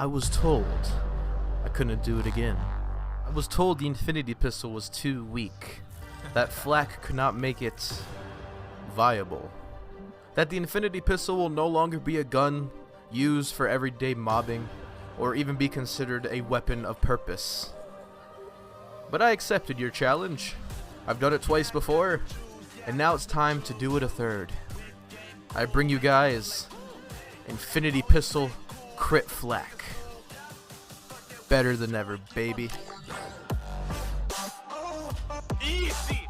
I was told I couldn't do it again. I was told the infinity pistol was too weak, that flak could not make it viable, that the infinity pistol will no longer be a gun used for everyday mobbing or even be considered a weapon of purpose. But I accepted your challenge. I've done it twice before, and now it's time to do it a third. I bring you guys infinity pistol crit flak. Better than ever, baby. Easy.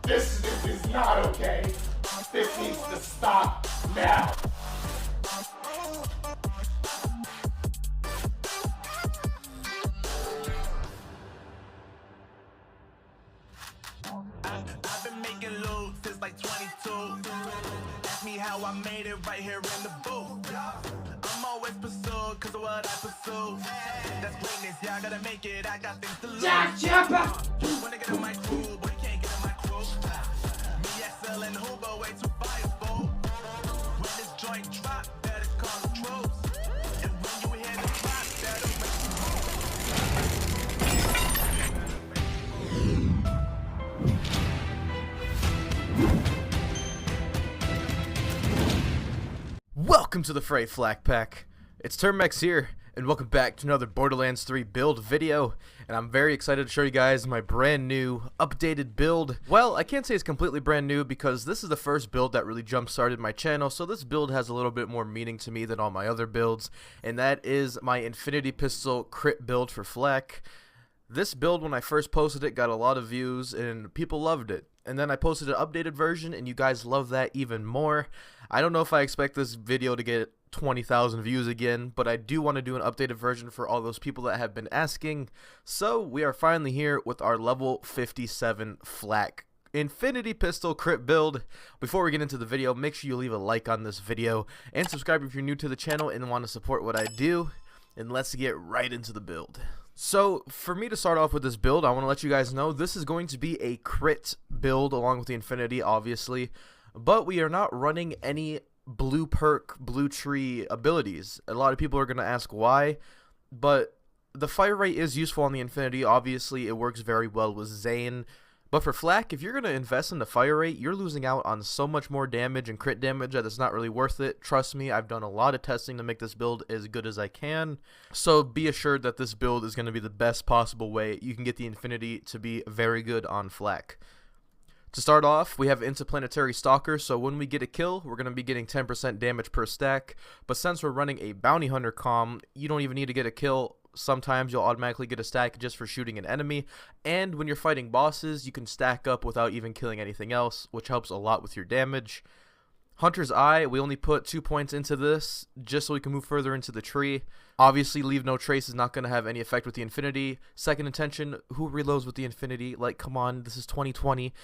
This is not okay. This needs to stop now. I've been making loot since like 22. Ask me how I made it right here in the booth. I'm always pursued cause of what I pursue. That's greatness, yeah, I gotta make it, I got things to lose. When I get in my crew, but you can't get in my crew. Me, XL and Hubo, way too fireball. When this joint drop, better call the troops. And when you hear the clock, better make Welcome to the Fray Flak Pack. It's Termex here, and welcome back to another Borderlands 3 build video. And I'm very excited to show you guys my brand new, updated build. Well, I can't say it's completely brand new because this is the first build that really jump-started my channel, so this build has a little bit more meaning to me than all my other builds, and that is my Infinity Pistol crit build for Flak. This build, when I first posted it, got a lot of views, and people loved it. And then I posted an updated version, and you guys love that even more. I don't know if I expect this video to get 20,000 views again, but I do want to do an updated version for all those people that have been asking. So we are finally here with our level 57 Flak Infinity Pistol crit build. Before we get into the video, make sure you leave a like on this video and subscribe if you're new to the channel and want to support what I do. And let's get right into the build. So, for me to start off with this build, I want to let you guys know this is going to be a crit build along with the Infinity, obviously. But we are not running any blue perk, blue tree abilities. A lot of people are going to ask why, but the fire rate is useful on the Infinity. Obviously, it works very well with Zane. But for Flak, if you're going to invest in the fire rate, you're losing out on so much more damage and crit damage that it's not really worth it. Trust me, I've done a lot of testing to make this build as good as I can. So be assured that this build is going to be the best possible way you can get the Infinity to be very good on Flak. To start off, we have Interplanetary Stalker, so when we get a kill, we're going to be getting 10% damage per stack. But since we're running a Bounty Hunter comm, you don't even need to get a kill. Sometimes you'll automatically get a stack just for shooting an enemy, and when you're fighting bosses, you can stack up without even killing anything else, which helps a lot with your damage. Hunter's Eye, we only put 2 points into this, just so we can move further into the tree. Obviously, Leave No Trace is not going to have any effect with the Infinity. Second Intention, who reloads with the Infinity? Like, come on, this is 2020.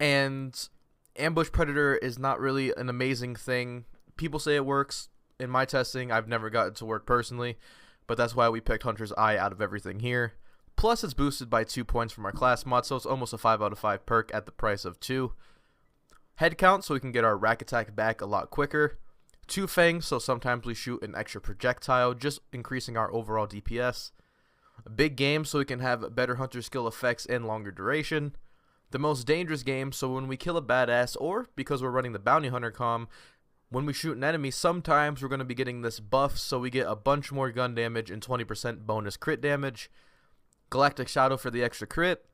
And Ambush Predator is not really an amazing thing. People say it works. In my testing, I've never gotten it to work personally. But that's why we picked Hunter's Eye out of everything here. Plus, it's boosted by 2 points from our class mod, so it's almost a 5 out of 5 perk at the price of 2. Head count, so we can get our rack attack back a lot quicker. 2 fangs, so sometimes we shoot an extra projectile, just increasing our overall DPS. A big game, so we can have better hunter skill effects and longer duration. The most dangerous game, so when we kill a badass, or because we're running the Bounty Hunter comm, when we shoot an enemy, sometimes we're going to be getting this buff, so we get a bunch more gun damage and 20% bonus crit damage. Galactic Shadow for the extra crit.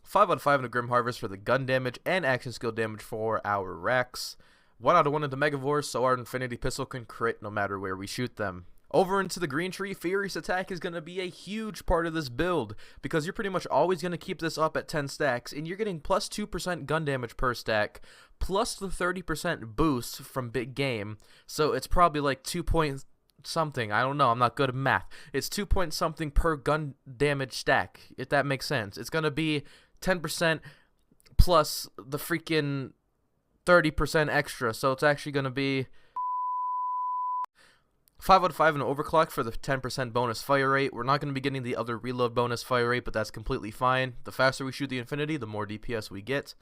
5 out of 5 in the Grim Harvest for the gun damage and action skill damage for our racks. 1 out of 1 in the Megavores, so our Infinity Pistol can crit no matter where we shoot them. Over into the green tree, Furious Attack is going to be a huge part of this build, because you're pretty much always going to keep this up at 10 stacks, and you're getting plus 2% gun damage per stack, plus the 30% boost from Big Game, so it's probably like 2 point something, I don't know, I'm not good at math. It's 2 point something per gun damage stack, if that makes sense. It's going to be 10% plus the freaking 30% extra, so it's actually going to be 5 out of 5 in overclock for the 10% bonus fire rate. We're not going to be getting the other reload bonus fire rate, but that's completely fine. The faster we shoot the infinity, the more DPS we get.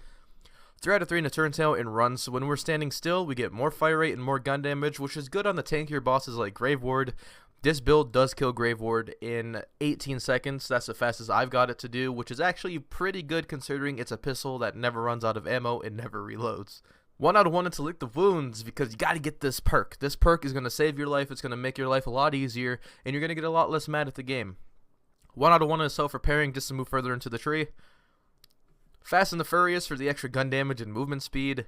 3 out of 3 in a turntail and run, so when we're standing still, we get more fire rate and more gun damage, which is good on the tankier bosses like Grave Ward. This build does kill Grave Ward in 18 seconds. That's the fastest I've got it to do, which is actually pretty good considering it's a pistol that never runs out of ammo and never reloads. 1 out of 1 to lick the wounds, because you got to get this perk. This perk is going to save your life, it's going to make your life a lot easier, and you're going to get a lot less mad at the game. 1 out of 1 is self-repairing just to move further into the tree. Fast and the Furious for the extra gun damage and movement speed.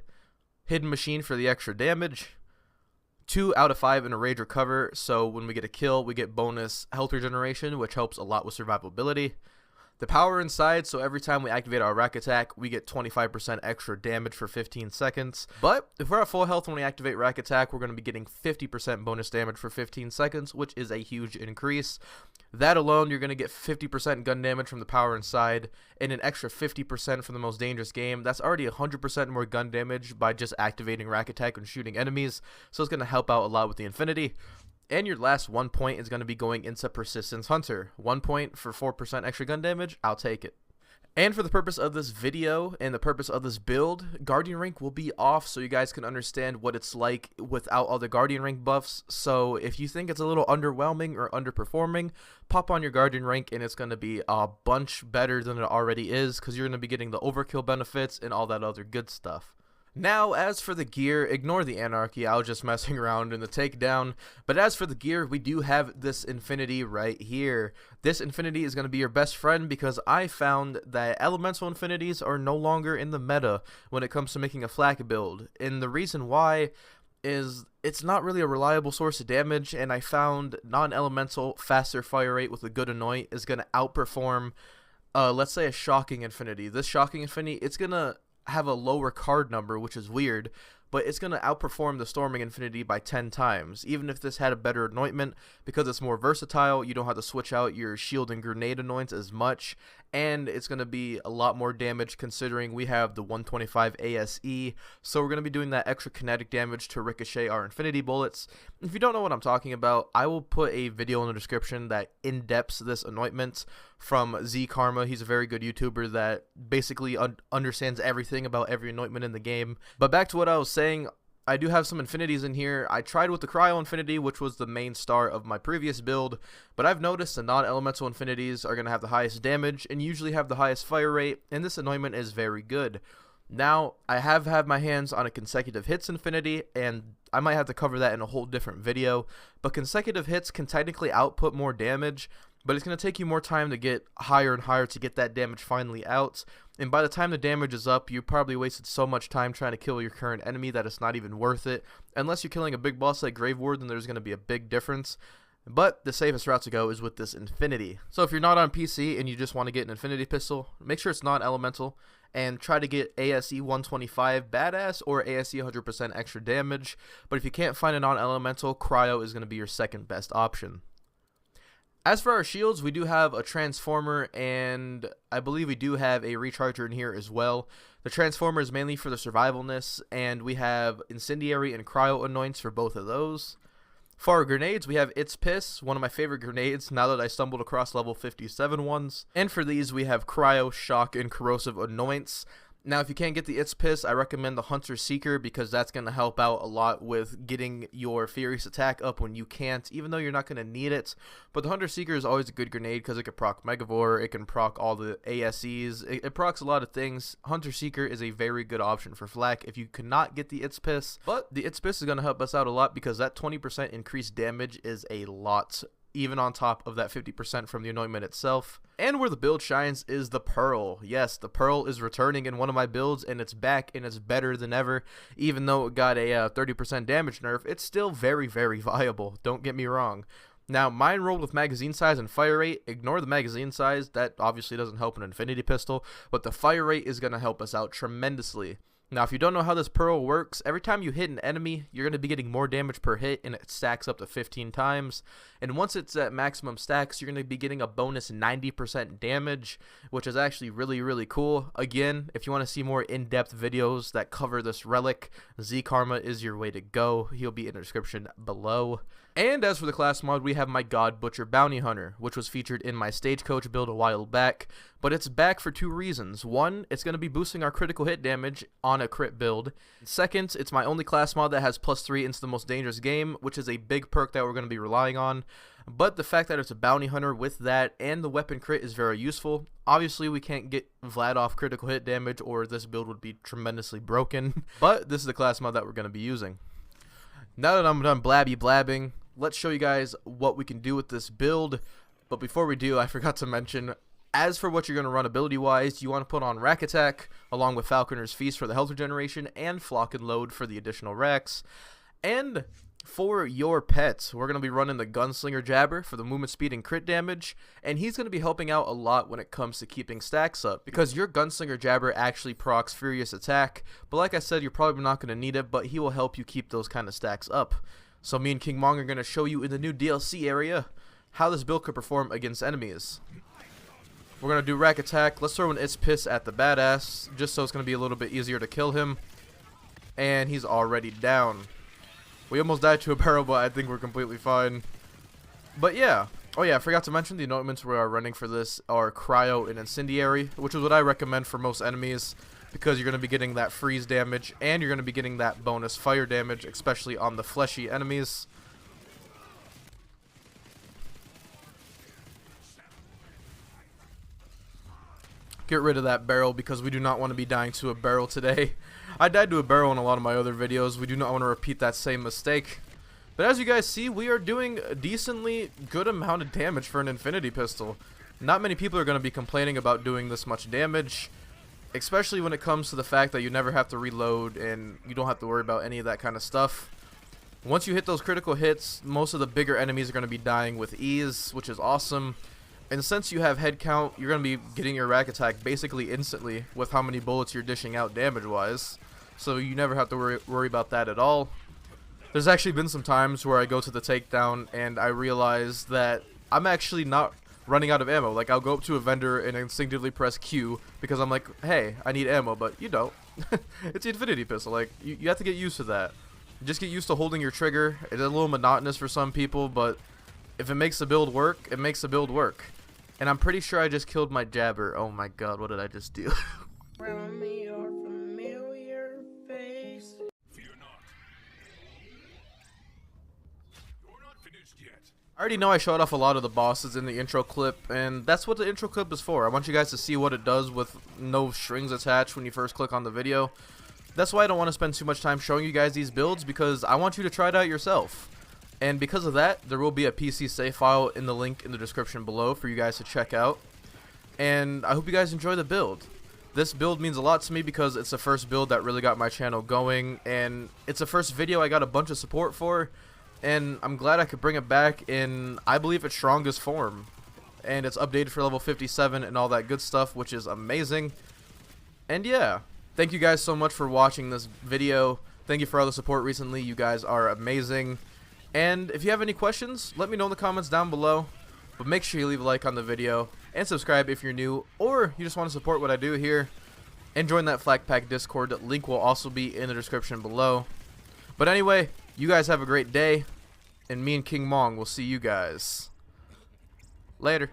Hidden Machine for the extra damage. 2 out of 5 in a Rage Recover, so when we get a kill, we get bonus health regeneration, which helps a lot with survivability. The power inside, so every time we activate our rack attack, we get 25% extra damage for 15 seconds. But if we're at full health when we activate rack attack, we're going to be getting 50% bonus damage for 15 seconds, which is a huge increase. That alone, you're going to get 50% gun damage from the power inside, and an extra 50% from the most dangerous game. That's already 100% more gun damage by just activating rack attack and shooting enemies, so it's going to help out a lot with the infinity. And your last 1 point is going to be going into Persistence Hunter. 1 point for 4% extra gun damage, I'll take it. And for the purpose of this video and the purpose of this build, Guardian Rank will be off so you guys can understand what it's like without all the Guardian Rank buffs. So if you think it's a little underwhelming or underperforming, pop on your Guardian Rank and it's going to be a bunch better than it already is, because you're going to be getting the overkill benefits and all that other good stuff. Now, as for the gear, ignore the anarchy, I was just messing around in the takedown, but as for the gear, we do have this infinity right here. This infinity is going to be your best friend because I found that elemental infinities are no longer in the meta when it comes to making a flak build, and the reason why is it's not really a reliable source of damage, and I found non-elemental faster fire rate with a good anoint is going to outperform, let's say, a shocking infinity. This shocking infinity, it's going to have a lower card number, which is weird, but it's going to outperform the Storming Infinity by 10 times. Even if this had a better anointment, because it's more versatile, you don't have to switch out your shield and grenade anoints as much, and it's going to be a lot more damage considering we have the 125 ASE, so we're going to be doing that extra kinetic damage to ricochet our infinity bullets. If you don't know what I'm talking about, I will put a video in the description that in-depths this anointment from Z Karma. He's a very good YouTuber that basically understands everything about every anointment in the game. But back to what I was saying, I do have some infinities in here. I tried with the Cryo Infinity, which was the main star of my previous build, but I've noticed the non-elemental infinities are going to have the highest damage and usually have the highest fire rate, and this anointment is very good. Now, I have had my hands on a consecutive hits infinity, and I might have to cover that in a whole different video, but consecutive hits can technically output more damage, but it's going to take you more time to get higher and higher to get that damage finally out, and by the time the damage is up, you probably wasted so much time trying to kill your current enemy that it's not even worth it. Unless you're killing a big boss like Grave Ward, then there's going to be a big difference. But the safest route to go is with this infinity. So if you're not on PC and you just want to get an infinity pistol, make sure it's non-elemental, and try to get ASE 125 badass or ASE 100% extra damage. But if you can't find a non-elemental, Cryo is going to be your second best option. As for our shields, we do have a transformer, and I believe we do have a recharger in here as well. The transformer is mainly for the survivalness, and we have incendiary and cryo anoints for both of those. For our grenades, we have It's Piss, one of my favorite grenades now that I stumbled across level 57 ones. And for these, we have cryo, shock, and corrosive anoints. Now, if you can't get the It's Piss, I recommend the Hunter Seeker because that's going to help out a lot with getting your Furious Attack up when you can't, even though you're not going to need it. But the Hunter Seeker is always a good grenade because it can proc Megavore, it can proc all the ASEs, it procs a lot of things. Hunter Seeker is a very good option for flak if you cannot get the It's Piss. But the It's Piss is going to help us out a lot because that 20% increased damage is a lot, even on top of that 50% from the anointment itself. And where the build shines is the Pearl. Yes, the Pearl is returning in one of my builds, and it's back, and it's better than ever. Even though it got a 30% damage nerf, it's still very, very viable. Don't get me wrong. Now, mine rolled with magazine size and fire rate. Ignore the magazine size. That obviously doesn't help an infinity pistol, but the fire rate is going to help us out tremendously. Now, if you don't know how this Pearl works, every time you hit an enemy, you're going to be getting more damage per hit, and it stacks up to 15 times. And once it's at maximum stacks, you're going to be getting a bonus 90% damage, which is actually really, really cool. Again, if you want to see more in-depth videos that cover this relic, Z Karma is your way to go. He'll be in the description below. And as for the class mod, we have my God Butcher Bounty Hunter, which was featured in my Stagecoach build a while back, but it's back for two reasons. One, it's going to be boosting our critical hit damage on a crit build. Second, it's my only class mod that has +3 into the most dangerous game, which is a big perk that we're going to be relying on. But the fact that it's a bounty hunter with that and the weapon crit is very useful. Obviously, we can't get Vlad off critical hit damage or this build would be tremendously broken, but this is the class mod that we're going to be using. Now that I'm done blabbing, let's show you guys what we can do with this build. But before we do, I forgot to mention, as for what you're going to run ability-wise, you want to put on Rack Attack, along with Falconer's Feast for the health regeneration, and Flock and Load for the additional racks. And for your pets, we're going to be running the Gunslinger Jabber for the movement speed and crit damage, and he's going to be helping out a lot when it comes to keeping stacks up, because your Gunslinger Jabber actually procs Furious Attack, but like I said, you're probably not going to need it, but he will help you keep those kind of stacks up. So me and King Mong are going to show you in the new DLC area how this build could perform against enemies. We're going to do Rack Attack. Let's throw an It's Piss at the badass, just so it's going to be a little bit easier to kill him. And he's already down. We almost died to a barrel, but I think we're completely fine. But yeah. Oh yeah, I forgot to mention the anointments we are running for this are Cryo and Incendiary, which is what I recommend for most enemies, because you're going to be getting that freeze damage, and you're going to be getting that bonus fire damage, especially on the fleshy enemies. Get rid of that barrel, because we do not want to be dying to a barrel today. I died to a barrel in a lot of my other videos. We do not want to repeat that same mistake. But as you guys see, we are doing a decently good amount of damage for an infinity pistol. Not many people are going to be complaining about doing this much damage, especially when it comes to the fact that you never have to reload and you don't have to worry about any of that kind of stuff. Once you hit those critical hits, most of the bigger enemies are going to be dying with ease, which is awesome. And since you have head count, you're going to be getting your Rack Attack basically instantly with how many bullets you're dishing out damage-wise. So you never have to worry about that at all. There's actually been some times where I go to the takedown and I realize that I'm actually not running out of ammo. Like, I'll go up to a vendor and instinctively press Q because I'm like, hey, I need ammo, but you don't. It's the infinity pistol. Like, you have to get used to that. Just get used to holding your trigger. It's a little monotonous for some people, but if it makes the build work, it makes the build work. And I'm pretty sure I just killed my Jabber. Oh my god, what did I just do? I already know I showed off a lot of the bosses in the intro clip, and that's what the intro clip is for. I want you guys to see what it does with no strings attached when you first click on the video. That's why I don't want to spend too much time showing you guys these builds, because I want you to try it out yourself. And because of that, there will be a PC save file in the link in the description below for you guys to check out. And I hope you guys enjoy the build. This build means a lot to me because it's the first build that really got my channel going, and it's the first video I got a bunch of support for. And I'm glad I could bring it back in, I believe, its strongest form. And it's updated for level 57 and all that good stuff, which is amazing. And yeah, thank you guys so much for watching this video. Thank you for all the support recently. You guys are amazing. And if you have any questions, let me know in the comments down below. But make sure you leave a like on the video and subscribe if you're new, or you just want to support what I do here. And join that Flak Pack Discord. Link will also be in the description below. But anyway, you guys have a great day, and me and King Mong will see you guys later.